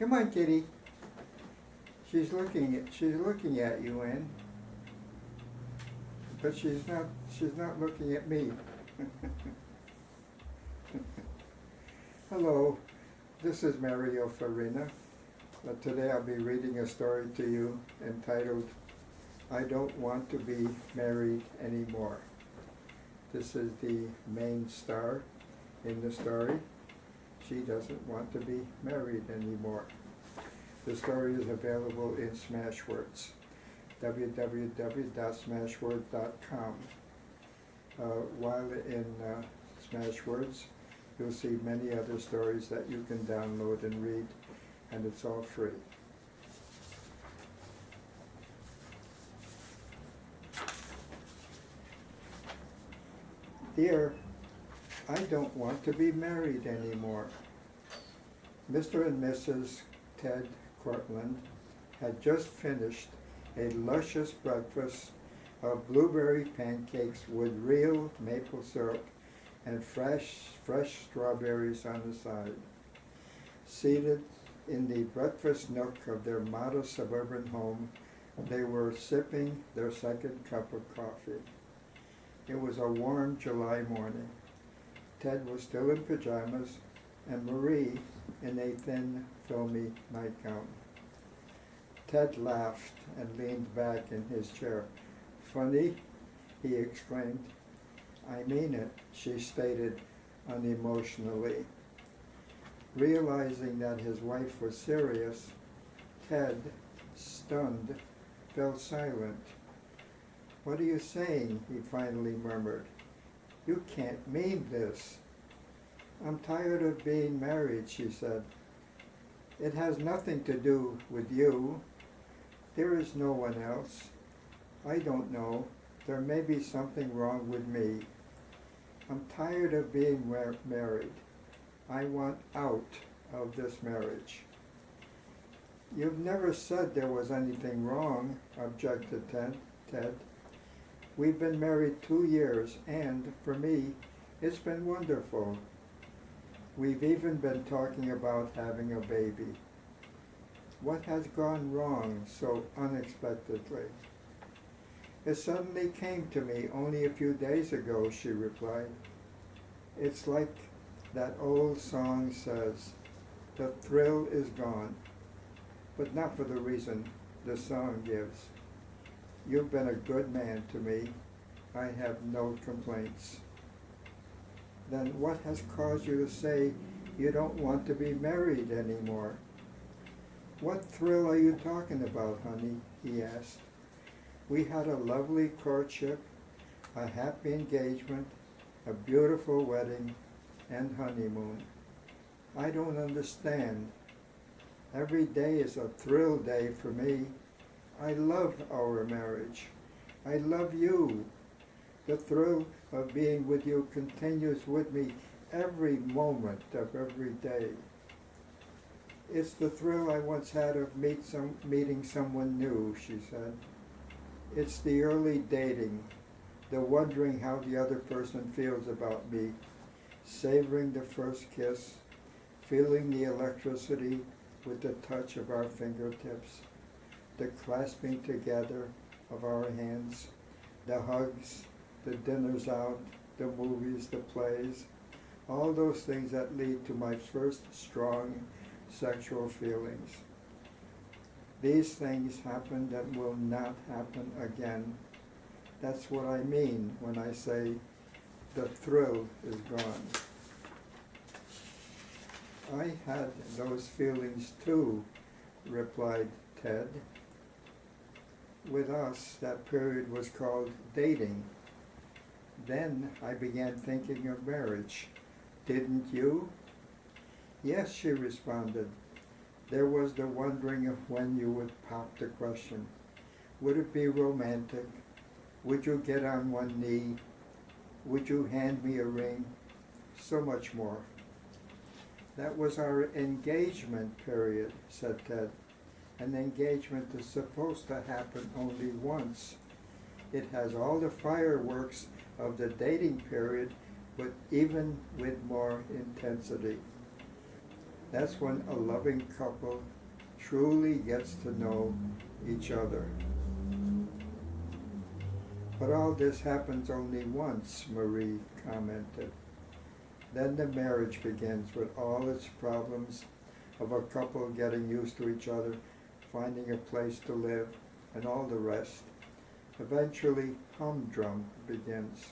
Come on, kitty. She's looking at you, Ann. But she's not looking at me. Hello, this is Mario Farina. Today I'll be reading a story to you entitled, I Don't Want to Be Married Anymore. This is the main star in the story. She doesn't want to be married anymore. The story is available in Smashwords, www.smashwords.com. While in Smashwords, you'll see many other stories that you can download and read, and it's all free. Dear, I don't want to be married anymore. Mr. and Mrs. Ted Cortland had just finished a luscious breakfast of blueberry pancakes with real maple syrup and fresh strawberries on the side. Seated in the breakfast nook of their modest suburban home, they were sipping their second cup of coffee. It was a warm July morning. Ted was still in pajamas, and Marie in a thin, filmy nightgown. Ted laughed and leaned back in his chair. Funny, he exclaimed. I mean it, she stated unemotionally. Realizing that his wife was serious, Ted, stunned, fell silent. What are you saying? He finally murmured. You can't mean this. I'm tired of being married, she said. It has nothing to do with you. There is no one else. I don't know. There may be something wrong with me. I'm tired of being married. I want out of this marriage. You've never said there was anything wrong, objected Ted. We've been married 2 years, and for me, it's been wonderful. We've even been talking about having a baby. What has gone wrong so unexpectedly? It suddenly came to me only a few days ago, she replied. It's like that old song says, the thrill is gone, but not for the reason the song gives. You've been a good man to me. I have no complaints. Then what has caused you to say you don't want to be married anymore? What thrill are you talking about, honey? He asked. We had a lovely courtship, a happy engagement, a beautiful wedding, and honeymoon. I don't understand. Every day is a thrill day for me. I love our marriage. I love you. The thrill of being with you continues with me every moment of every day. It's the thrill I once had of meeting someone new, she said. It's the early dating, the wondering how the other person feels about me, savoring the first kiss, feeling the electricity with the touch of our fingertips, the clasping together of our hands, the hugs, the dinners out, the movies, the plays, all those things that lead to my first strong sexual feelings. These things happened and will not happen again. That's what I mean when I say the thrill is gone. I had those feelings too, replied Ted. With us, that period was called dating. Then I began thinking of marriage. Didn't you? Yes, she responded. There was the wondering of when you would pop the question. Would it be romantic? Would you get on one knee? Would you hand me a ring? So much more. That was our engagement period, said Ted. An engagement is supposed to happen only once. It has all the fireworks of the dating period, but even with more intensity. That's when a loving couple truly gets to know each other. But all this happens only once, Marie commented. Then the marriage begins with all its problems of a couple getting used to each other, finding a place to live, and all the rest. Eventually, humdrum begins.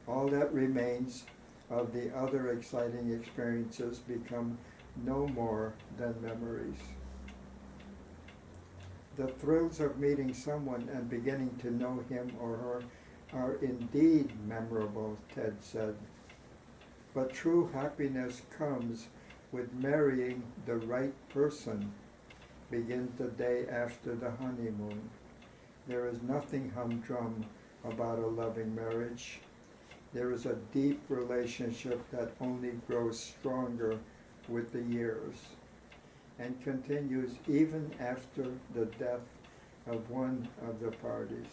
All that remains of the other exciting experiences become no more than memories. The thrills of meeting someone and beginning to know him or her are indeed memorable, Ted said. But true happiness comes with marrying the right person, begins the day after the honeymoon. There is nothing humdrum about a loving marriage. There is a deep relationship that only grows stronger with the years and continues even after the death of one of the parties.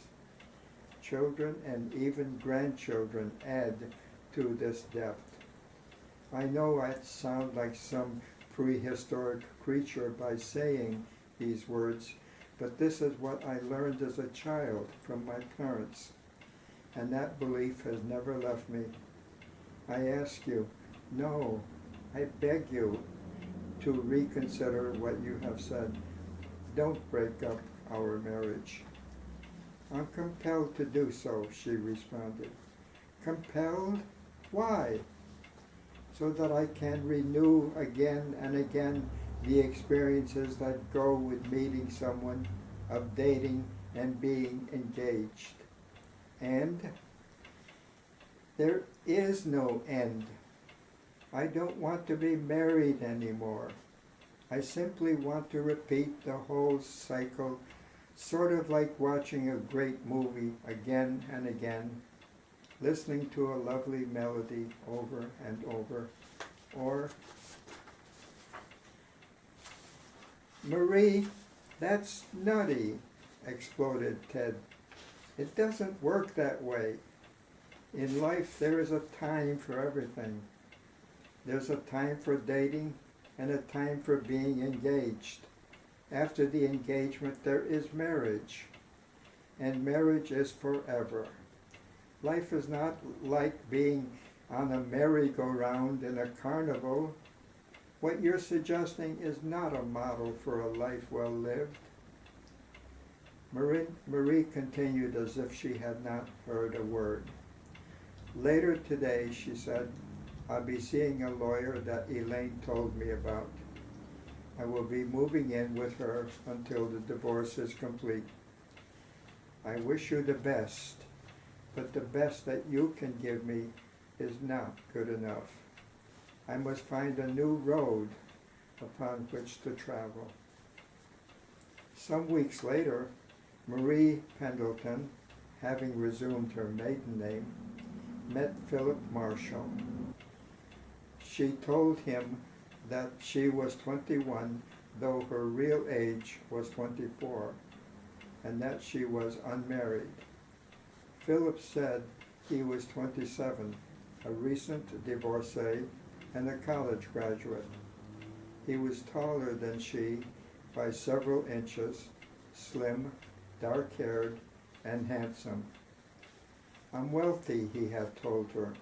Children and even grandchildren add to this depth. I know I sound like some prehistoric creature by saying these words, but this is what I learned as a child from my parents, and that belief has never left me. I ask you, no, I beg you to reconsider what you have said. Don't break up our marriage. I'm compelled to do so, she responded. Compelled? Why? So that I can renew again and again the experiences that go with meeting someone, of dating and being engaged. And there is no end. I don't want to be married anymore. I simply want to repeat the whole cycle, sort of like watching a great movie again and again, listening to a lovely melody over and over, or, Marie, that's nutty, exploded Ted. It doesn't work that way. In life, there is a time for everything. There's a time for dating and a time for being engaged. After the engagement, there is marriage, and marriage is forever. Life is not like being on a merry-go-round in a carnival. What you're suggesting is not a model for a life well lived. Marie continued as if she had not heard a word. Later today, she said, I'll be seeing a lawyer that Elaine told me about. I will be moving in with her until the divorce is complete. I wish you the best, but the best that you can give me is not good enough. I must find a new road upon which to travel. Some weeks later, Marie Pendleton, having resumed her maiden name, met Philip Marshall. She told him that she was 21, though her real age was 24, and that she was unmarried. Philip said he was 27, a recent divorcee and a college graduate. He was taller than she by several inches, slim, dark-haired, and handsome. I'm wealthy, he had told her.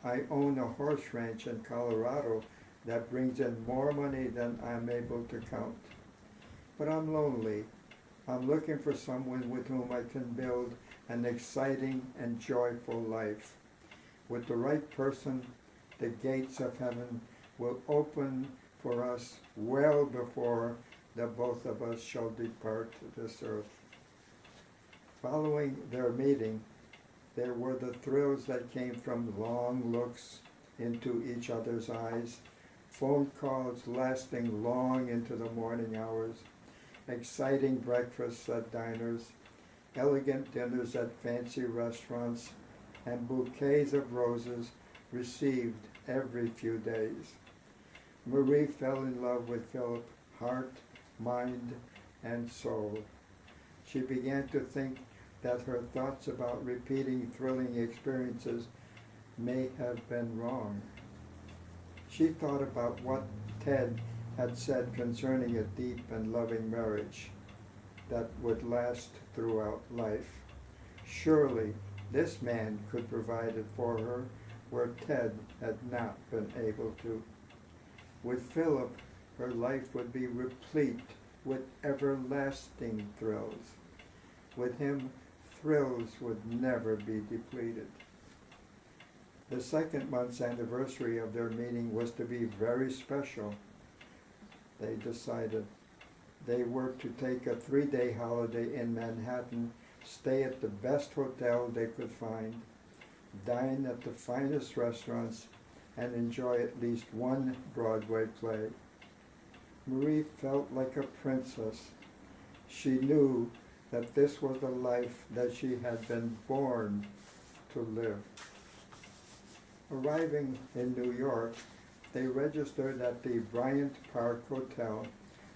I own a horse ranch in Colorado that brings in more money than I'm able to count. But I'm lonely. I'm looking for someone with whom I can build an exciting and joyful life. With the right person, the gates of heaven will open for us well before the both of us shall depart this earth. Following their meeting, there were the thrills that came from long looks into each other's eyes, phone calls lasting long into the morning hours, exciting breakfasts at diners, elegant dinners at fancy restaurants, and bouquets of roses received every few days. Marie fell in love with Philip, heart, mind, and soul. She began to think that her thoughts about repeating thrilling experiences may have been wrong. She thought about what Ted had said concerning a deep and loving marriage that would last throughout life. Surely this man could provide it for her where Ted had not been able to. With Philip, her life would be replete with everlasting thrills. With him, thrills would never be depleted. The second month's anniversary of their meeting was to be very special. They decided they were to take a 3-day holiday in Manhattan, stay at the best hotel they could find, dine at the finest restaurants, and enjoy at least one Broadway play. Marie felt like a princess. She knew that this was the life that she had been born to live. Arriving in New York, they registered at the Bryant Park Hotel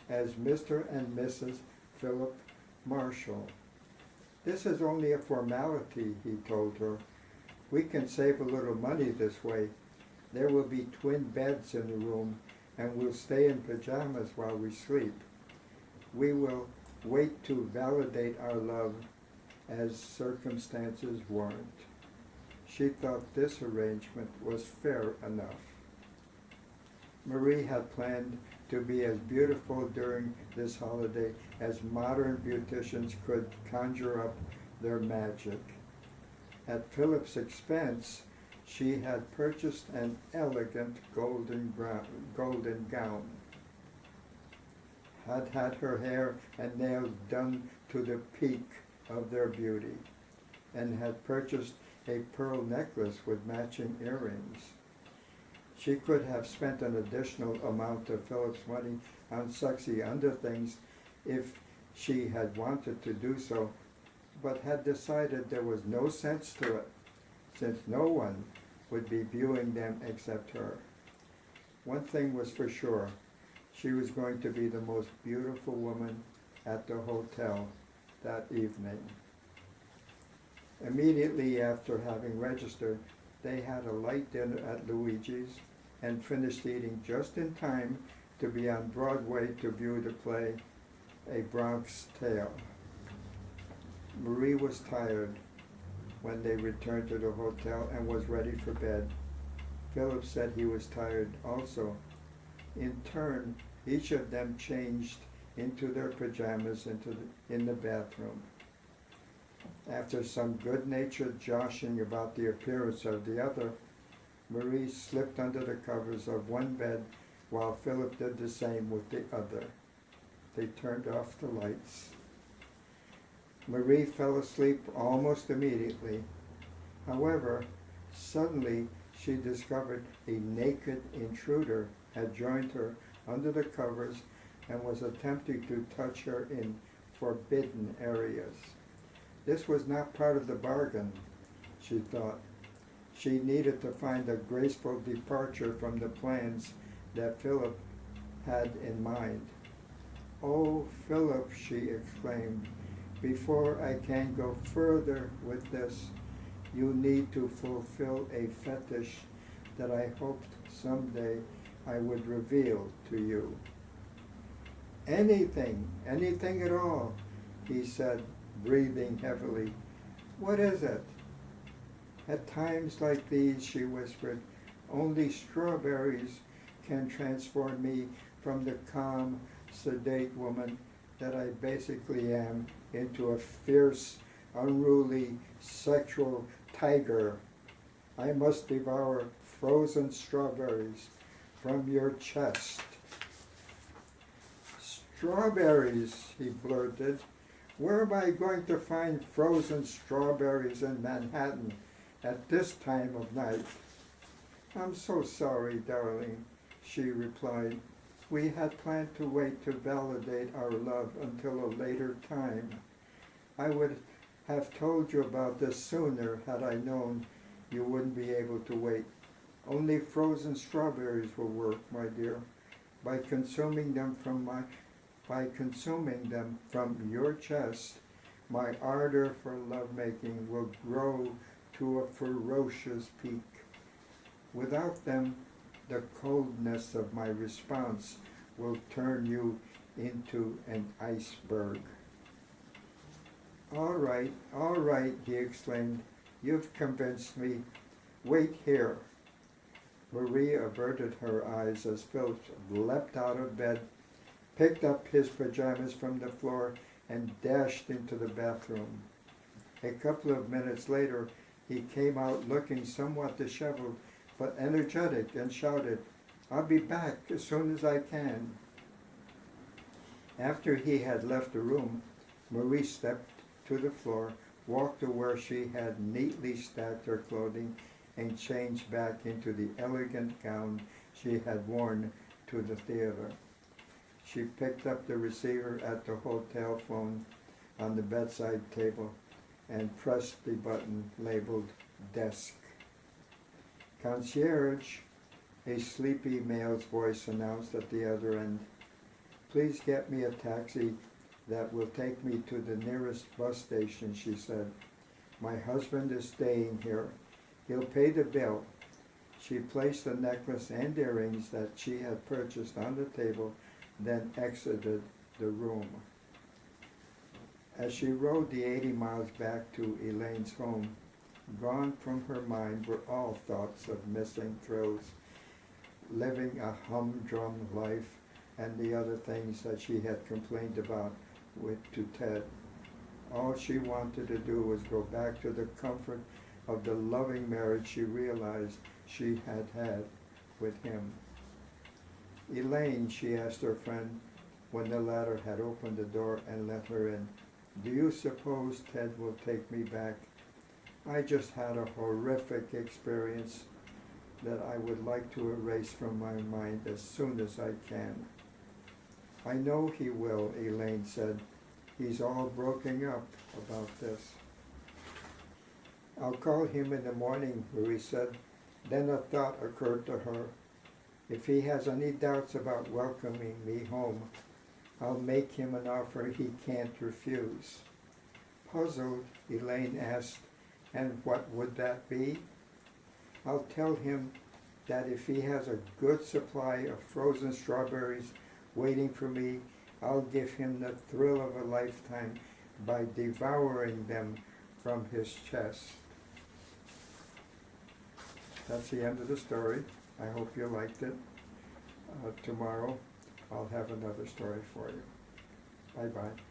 as Mr. and Mrs. Philip Marshall. This is only a formality, he told her. We can save a little money this way. There will be twin beds in the room, and we'll stay in pajamas while we sleep. We will wait to validate our love as circumstances warrant. She thought this arrangement was fair enough. Marie had planned to be as beautiful during this holiday as modern beauticians could conjure up their magic. At Philip's expense, she had purchased an elegant golden gown, had had her hair and nails done to the peak of their beauty, and had purchased a pearl necklace with matching earrings. She could have spent an additional amount of Philip's money on sexy underthings if she had wanted to do so, but had decided there was no sense to it, since no one would be viewing them except her. One thing was for sure, she was going to be the most beautiful woman at the hotel that evening. Immediately after having registered, they had a light dinner at Luigi's and finished eating just in time to be on Broadway to view the play, A Bronx Tale. Marie was tired when they returned to the hotel and was ready for bed. Philip said he was tired also. In turn, each of them changed into their pajamas in the bathroom. After some good-natured joshing about the appearance of the other, Marie slipped under the covers of one bed while Philip did the same with the other. They turned off the lights. Marie fell asleep almost immediately. However, suddenly she discovered a naked intruder had joined her under the covers and was attempting to touch her in forbidden areas. This was not part of the bargain, she thought. She needed to find a graceful departure from the plans that Philip had in mind. "Oh, Philip," she exclaimed, "before I can go further with this, you need to fulfill a fetish that I hoped someday I would reveal to you." "Anything at all," he said, breathing heavily. "What is it?" "At times like these," she whispered, "only strawberries can transform me from the calm, sedate woman that I basically am into a fierce, unruly, sexual tiger. I must devour frozen strawberries from your chest." "Strawberries," he blurted. "Where am I going to find frozen strawberries in Manhattan at this time of night?" "I'm so sorry, darling," she replied. "We had planned to wait to validate our love until a later time. I would have told you about this sooner had I known you wouldn't be able to wait. Only frozen strawberries will work, my dear. By consuming them from your chest, my ardor for lovemaking will grow to a ferocious peak. Without them, the coldness of my response will turn you into an iceberg. All right, he exclaimed. You've convinced me. Wait here. Marie averted her eyes as Philip leapt out of bed, picked up his pajamas from the floor, and dashed into the bathroom. A couple of minutes later, he came out looking somewhat disheveled, but energetic, and shouted, I'll be back as soon as I can. After he had left the room, Marie stepped to the floor, walked to where she had neatly stacked her clothing, and changed back into the elegant gown she had worn to the theater. She picked up the receiver at the hotel phone on the bedside table and pressed the button labeled desk. Concierge, a sleepy male's voice announced at the other end. Please get me a taxi that will take me to the nearest bus station, she said. My husband is staying here. He'll pay the bill. She placed the necklace and earrings that she had purchased on the table, then exited the room. As she rode the 80 miles back to Elaine's home, gone from her mind were all thoughts of missing thrills, living a humdrum life, and the other things that she had complained about to Ted. All she wanted to do was go back to the comfort of the loving marriage she realized she had had with him. Elaine, she asked her friend when the latter had opened the door and let her in, do you suppose Ted will take me back? I just had a horrific experience that I would like to erase from my mind as soon as I can. I know he will, Elaine said. He's all broken up about this. I'll call him in the morning, Marie said. Then a thought occurred to her. If he has any doubts about welcoming me home, I'll make him an offer he can't refuse. Puzzled, Elaine asked, and what would that be? I'll tell him that if he has a good supply of frozen strawberries waiting for me, I'll give him the thrill of a lifetime by devouring them from his chest. That's the end of the story. I hope you liked it. Tomorrow I'll have another story for you. Bye-bye.